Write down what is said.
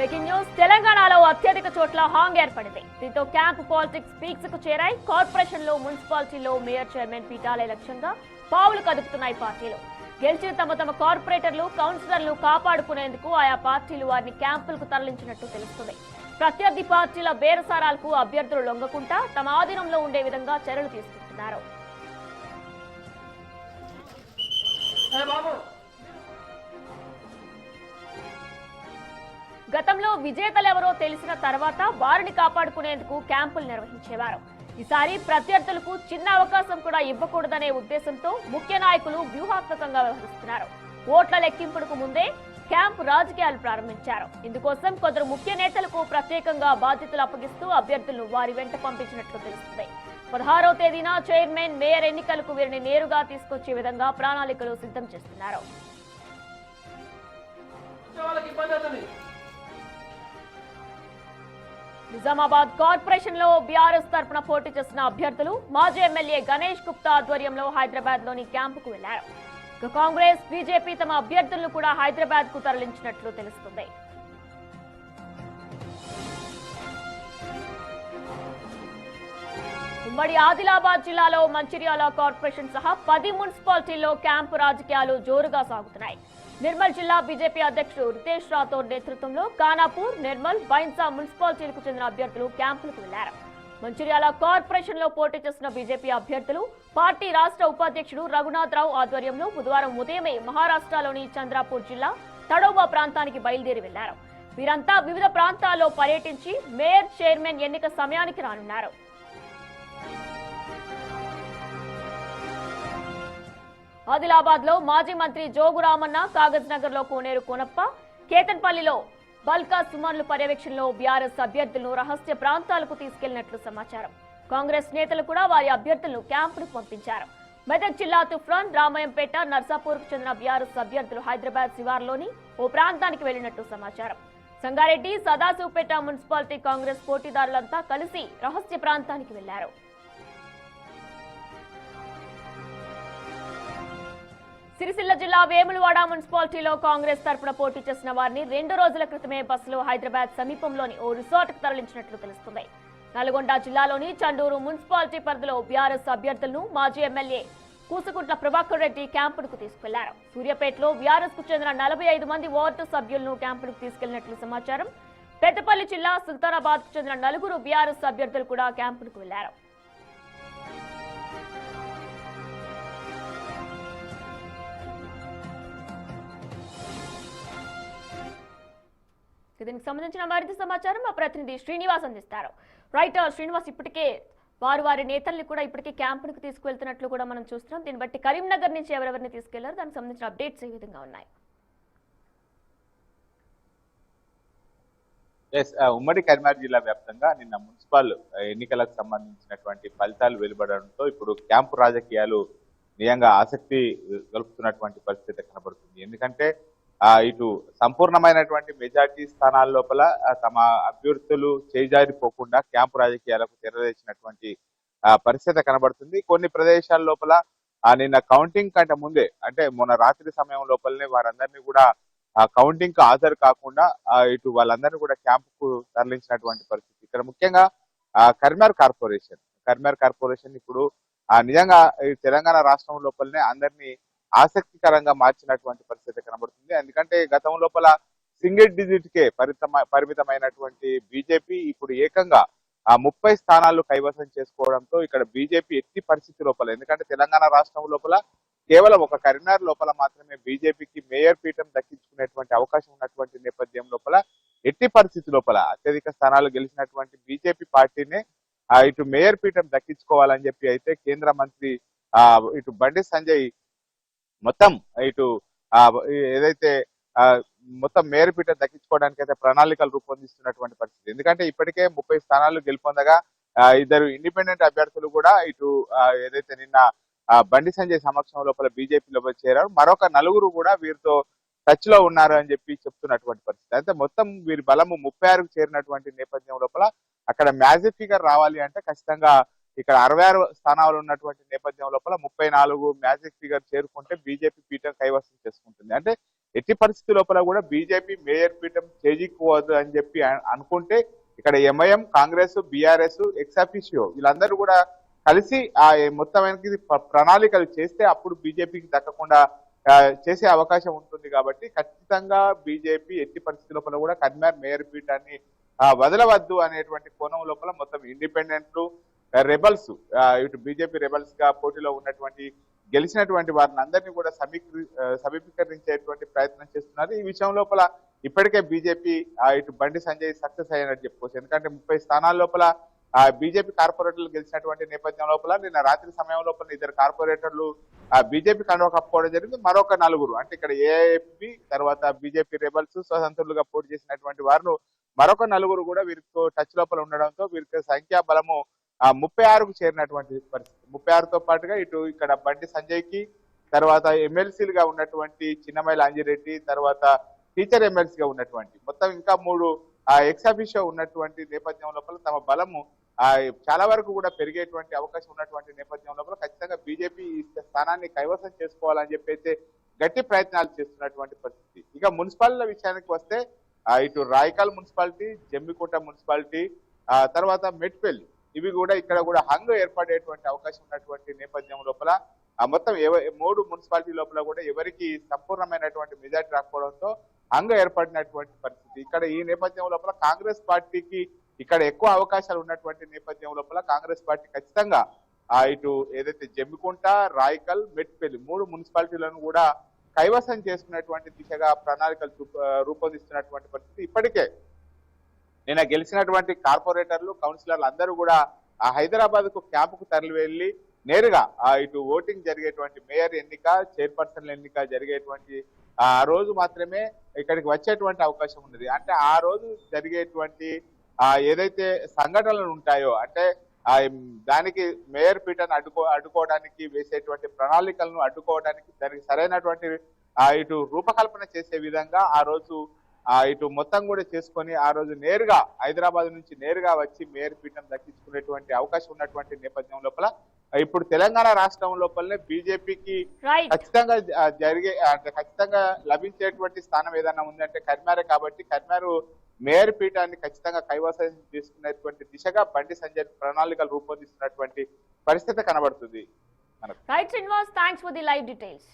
Breaking news తెలంగాణలో అత్యధిక చోట్ల హాంగ్ ఏర్పడింది. దీంతో క్యాంప్ పాలిటిక్స్ పీక్స్ కు చేరాయి. కార్పొరేషన్లో మున్సిపాలిటీలో మేయర్ చైర్మన్ పీఠాలే లక్ష్యంగా పావులు కదుపుతున్నాయి పార్టీలు. గెలిచిన తమ కార్పొరేటర్లు కౌన్సిలర్లు కాపాడుకునేందుకు ఆయా పార్టీలు వారిని క్యాంపులకు తరలించినట్టు తెలుస్తుంది. ప్రత్యర్థి పార్టీల బేరసారాలకు అభ్యర్థులు లొంగకుండా తమ ఆధీనంలో ఉండే విధంగా చర్యలు తీసుకుంటున్నారు. గతంలో విజేతలెవరో తెలిసిన తర్వాత వారిని కాపాడుకునేందుకు క్యాంపులు నిర్వహించేవారు. ఈసారి ప్రత్యర్థులకు చిన్న అవకాశం కూడా ఇవ్వకూడదనే ఉద్దేశంతో ముఖ్య నాయకులు వ్యూహాత్మకంగా వ్యవహరిస్తున్నారు. ఓట్ల లెక్కింపునకు ముందే క్యాంపు రాజకీయాలు ప్రారంభించారు. ఇందుకోసం కొందరు ముఖ్య నేతలకు ప్రత్యేకంగా బాధ్యతలు అప్పగిస్తూ అభ్యర్థులను వారి వెంట పంపించినట్లు తెలుస్తుంది. 16వ తేదీన చైర్మన్ మేయర్ ఎన్నికలకు వీరిని నేరుగా తీసుకొచ్చే విధంగా ప్రణాళికలు సిద్ధం చేస్తున్నారు. నిజామాబాద్ కార్పొరేషన్ లో బీఆర్ఎస్ తరఫున పోటీ చేసిన అభ్యర్థులు మాజీ ఎమ్మెల్యే గణేష్ గుప్తా ఆధ్వర్యంలో హైదరాబాద్ లోని క్యాంపుకు వెళ్లారు. కాంగ్రెస్ బీజేపీ తమ అభ్యర్థులను కూడా హైదరాబాద్ కు తరలించినట్లు తెలుస్తుంది. ఉమ్మడి ఆదిలాబాద్ జిల్లాలో మంచిర్యాల కార్పొరేషన్ సహా 10 మున్సిపాలిటీల్లో క్యాంపు రాజకీయాలు జోరుగా సాగుతున్నాయి. నిర్మల్ జిల్లా బీజేపీ అధ్యక్షుడు రితేష్ రాథోడ్ నేతృత్వంలో ఖానాపూర్, నిర్మల్, బైన్సా మున్సిపాలిటీలకు చెందిన అభ్యర్థులు క్యాంపులకు వెళ్లారు. మంచిర్యాల కార్పొరేషన్ లో పోటీ చేసిన బీజేపీ అభ్యర్థులు పార్టీ రాష్ట్ర ఉపాధ్యక్షుడు రఘునాథరావు ఆధ్వర్యంలో బుధవారం ఉదయమే మహారాష్ట్రలోని చంద్రాపూర్ జిల్లా తడోబా ప్రాంతానికి బయలుదేరి వెళ్లారు. వీరంతా వివిధ ప్రాంతాల్లో పర్యటించి మేయర్, చైర్మన్ ఎన్నిక సమయానికి రానున్నారు. ఆదిలాబాద్ లో మాజీ మంత్రి జోగు రామన్న, కాగజ్ నగర్ లో కోనేరు కోనప్ప, కేతన్పల్లిలో బల్కా సుమన్లు పర్యవేక్షణలో బీఆర్ఎస్ అభ్యర్థులను రహస్య ప్రాంతాలకు తీసుకెళ్లినట్లు సమాచారం. కాంగ్రెస్ నేతలు కూడా వారి అభ్యర్థులను క్యాంపులకు పంపించారు. మెదక్ జిల్లా తుఫ్రాన్, రామాయంపేట, నర్సాపూర్ కు చెందిన బీఆర్ఎస్ అభ్యర్థులు హైదరాబాద్ శివార్లోని ఓ ప్రాంతానికి వెళ్లినట్లు సమాచారం. సంగారెడ్డి, సదాశివపేట మున్సిపాలిటీ కాంగ్రెస్ పోటీదారులంతా కలిసి రహస్య ప్రాంతానికి వెళ్లారు. సిరిసిల్ల జిల్లా వేములవాడ మున్సిపాలిటీలో కాంగ్రెస్ తరఫున పోటీ చేసిన వారిని 2 రోజుల క్రితమే బస్సులో హైదరాబాద్ సమీపంలోని ఓ రిసార్ట్ కు తరలించినట్లు తెలుస్తుంది. నల్గొండ జిల్లాలోని చండూరు మున్సిపాలిటీ పరిధిలో బీఆర్ఎస్ అభ్యర్థులను మాజీ ఎమ్మెల్యే కూసుకుంట్ల ప్రభాకర్ రెడ్డి క్యాంపునకు తీసుకెళ్లారు. సూర్యాపేటలో బీఆర్ఎస్ కు చెందిన 45 మంది వార్డు సభ్యులను క్యాంపునకు తీసుకెళ్లినట్లు సమాచారం. పెద్దపల్లి జిల్లా సుల్తానాబాద్ కు చెందిన 4 బీఆర్ఎస్ అభ్యర్థులు కూడా క్యాంపునకు వెళ్లారు. దీనికి సంబంధించిన మరింత సమాచారం మా ప్రతినిధి శ్రీనివాస్ అందిస్తారు. రైట్ శ్రీనివాస్, ఇప్పటికే వారి నేతల్ని కూడా ఇప్పటికే క్యాంపులకు తీసుకువెళ్తున్నట్లు కూడా మనం చూస్తున్నాం. దీన్ని బట్టి కరీంనగర్ నుంచి ఎవరెవరిని తీసుకెళ్లారు, దానికి సంబంధించిన అప్డేట్స్ ఏ విధంగా ఉన్నాయి? ఉమ్మడి కరీంనగర్ జిల్లా వ్యాప్తంగా నిన్న మున్సిపల్ ఎన్నికలకు సంబంధించినటువంటి ఫలితాలు వెలువడడంతో ఇప్పుడు క్యాంపు రాజకీయాలు నిజంగా ఆసక్తి గలుపుతున్నటువంటి పరిస్థితి కనబడుతుంది. ఎందుకంటే ఇటు సంపూర్ణమైనటువంటి మెజార్టీ స్థానాల లోపల తమ అభ్యర్థులు చేజారిపోకుండా క్యాంపు రాజకీయాలకు తెరవేసినటువంటి పరిస్థితి కనబడుతుంది. కొన్ని ప్రదేశాల లోపల నిన్న కౌంటింగ్ కంటే ముందే, అంటే మొన్న రాత్రి సమయం లోపలనే వారందరినీ కూడా కౌంటింగ్ కు హాజరు కాకుండా ఇటు వాళ్ళందరినీ కూడా క్యాంపుకు తరలించినటువంటి పరిస్థితి. ఇక్కడ ముఖ్యంగా కరీంనగర్ కార్పొరేషన్ ఇప్పుడు నిజంగా తెలంగాణ రాష్ట్రం లోపలనే అందరినీ ఆసక్తికరంగా మార్చినటువంటి పరిస్థితి కనబడుతుంది. ఎందుకంటే గతం లోపల సింగిల్ డిజిట్ కే పరిమితమైనటువంటి బీజేపీ ఇప్పుడు ఏకంగా 30 స్థానాలు కైవసం చేసుకోవడంతో ఇక్కడ బీజేపీ ఎట్టి పరిస్థితి లోపల, ఎందుకంటే తెలంగాణ రాష్ట్రం లోపల కేవలం ఒక కరీంనగర్ లోపల మాత్రమే బీజేపీకి మేయర్ పీఠం దక్కించుకునేటువంటి అవకాశం ఉన్నటువంటి నేపథ్యం లోపల ఎట్టి పరిస్థితి లోపల అత్యధిక స్థానాలు గెలిచినటువంటి బీజేపీ పార్టీనే ఇటు మేయర్ పీఠం దక్కించుకోవాలని చెప్పి అయితే కేంద్ర మంత్రి ఇటు బండి సంజయ్ మొత్తం ఇటు ఏదైతే మొత్తం మేయర్ పీఠం దక్కించుకోవడానికి అయితే ప్రణాళికలు రూపొందిస్తున్నటువంటి పరిస్థితి. ఎందుకంటే ఇప్పటికే 30 స్థానాలు గెలుపొందగా 2 ఇండిపెండెంట్ అభ్యర్థులు కూడా ఇటు ఏదైతే నిన్న బండి సంజయ్ సమక్షం లోపల బీజేపీలో చేరారు. మరొక 4 కూడా వీరితో టచ్ లో ఉన్నారు అని చెప్పి చెప్తున్నటువంటి పరిస్థితి. అయితే మొత్తం వీరి బలము 36కు చేరినటువంటి నేపథ్యం లోపల అక్కడ మ్యాజిక్ ఫిగర్ రావాలి అంటే ఖచ్చితంగా ఇక్కడ 66 స్థానాలు ఉన్నటువంటి నేపథ్యం లోపల 34 మ్యాజిక్ ఫిగర్ చేరుకుంటే బీజేపీ పీఠం కైవసం చేసుకుంటుంది. అంటే ఎట్టి పరిస్థితి లోపల కూడా బీజేపీ మేయర్ పీఠం చేజిక్కువద్దు అని చెప్పి అనుకుంటే ఇక్కడ ఎంఐఎం, కాంగ్రెస్, బీఆర్ఎస్, ఎక్సాఫిషియో వీళ్ళందరూ కూడా కలిసి ఆ మొత్తానికి ప్రణాళికలు చేస్తే అప్పుడు బీజేపీకి దక్కకుండా చేసే అవకాశం ఉంటుంది. కాబట్టి ఖచ్చితంగా బీజేపీ ఎట్టి పరిస్థితి లోపల కూడా కన్మేర్ మేయర్ పీఠాన్ని వదలవద్దు అనేటువంటి కోణం లోపల మొత్తం ఇండిపెండెంట్లు, రెబల్స్, ఇటు బీజేపీ రెబల్స్ గా పోటీలో ఉన్నటువంటి గెలిచినటువంటి వారిని అందరినీ కూడా సమీకరించేటువంటి ప్రయత్నం చేస్తున్నారు. ఈ విషయం లోపల ఇప్పటికే బీజేపీ ఇటు బండి సంజయ్ సక్సెస్ అయ్యినట్టు చెప్పుకోవచ్చు. ఎందుకంటే 30 స్థానాల లోపల బీజేపీ కార్పొరేటర్లు గెలిచినటువంటి నేపథ్యం లోపల నిన్న రాత్రి సమయం లోపల 2 కార్పొరేటర్లు బీజేపీ కండువా కప్పుకోవడం జరిగింది. మరొక 4 అంటే ఇక్కడ ఏఐపీ తర్వాత బీజేపీ రెబల్స్ స్వతంత్రులుగా పోటీ చేసినటువంటి వారు మరొక 4 కూడా వీరితో టచ్ లోపల ఉండడంతో వీరికి సంఖ్యా బలము 36కు చేరినటువంటి పరిస్థితి. 36తో పాటుగా ఇటు ఇక్కడ బండి సంజయ్ కి తర్వాత ఎమ్మెల్సీలుగా ఉన్నటువంటి చిన్నమైల అంజిరెడ్డి, తర్వాత టీచర్ ఎమ్మెల్సీగా ఉన్నటువంటి మొత్తం ఇంకా 3 ఎక్సాఫిషియో ఉన్నటువంటి నేపథ్యం లోపల తమ బలము చాలా వరకు కూడా పెరిగేటువంటి అవకాశం ఉన్నటువంటి నేపథ్యం లోపల ఖచ్చితంగా బీజేపీ ఈ స్థానాన్ని కైవసం చేసుకోవాలని చెప్పి గట్టి ప్రయత్నాలు చేస్తున్నటువంటి పరిస్థితి. ఇక మున్సిపాలిటీల విషయానికి వస్తే ఇటు రాయకల్ మున్సిపాలిటీ, జమ్మికుంట మున్సిపాలిటీ, తర్వాత మెట్పల్లి ఇవి కూడా ఇక్కడ కూడా హంగ్ ఏర్పడేటువంటి అవకాశం ఉన్నటువంటి నేపథ్యం లోపల మొత్తం 3 మున్సిపాలిటీ లోపల కూడా ఎవరికి సంపూర్ణమైనటువంటి మెజార్టీ రాకపోవడంతో హంగ్ ఏర్పడినటువంటి పరిస్థితి. ఇక్కడ ఈ నేపథ్యం లోపల కాంగ్రెస్ పార్టీకి ఇక్కడ ఎక్కువ అవకాశాలు ఉన్నటువంటి నేపథ్యం లోపల కాంగ్రెస్ పార్టీ ఖచ్చితంగా ఇటు ఏదైతే జమ్మికుంట, రాయకల్, మెట్పల్లి 3 మున్సిపాలిటీలను కూడా కైవసం చేసుకునేటువంటి దిశగా ప్రణాళికలు రూపొందిస్తున్నటువంటి పరిస్థితి. ఇప్పటికే నిన్న గెలిచినటువంటి కార్పొరేటర్లు, కౌన్సిలర్లు అందరూ కూడా హైదరాబాద్ కు క్యాంపుకు తరలి వెళ్లి నేరుగా ఇటు ఓటింగ్ జరిగేటువంటి మేయర్ ఎన్నిక, చైర్పర్సన్ ఎన్నిక జరిగేటువంటి ఆ రోజు మాత్రమే ఇక్కడికి వచ్చేటువంటి అవకాశం ఉన్నది. అంటే ఆ రోజు జరిగేటువంటి ఏదైతే సంఘటనలు ఉంటాయో అంటే దానికి మేయర్ పీఠాన్ని అడ్డుకోవడానికి వేసేటువంటి ప్రణాళికలను అడ్డుకోవడానికి దానికి సరైనటువంటి ఇటు రూపకల్పన చేసే విధంగా ఆ రోజు ఇటు మొత్తం కూడా చేసుకొని ఆ రోజు నేరుగా హైదరాబాద్ నుంచి నేరుగా వచ్చి మేయర్ పీఠం దక్కించుకునేటువంటి అవకాశం ఉన్నటువంటి నేపథ్యం లోపల ఇప్పుడు తెలంగాణ రాష్ట్రం లోపలనే బీజేపీకి ఖచ్చితంగా ఖచ్చితంగా లభించేటువంటి స్థానం ఏదైనా ఉందంటే కర్మారే. కాబట్టి కర్మారు మేయర్ పీఠాన్ని ఖచ్చితంగా కైవసం చేసుకునేటువంటి దిశగా బండి సంజయ్ ప్రణాళికలు రూపొందిస్తున్నటువంటి పరిస్థితి కనబడుతుంది. Right Srinivas, thanks for the live details.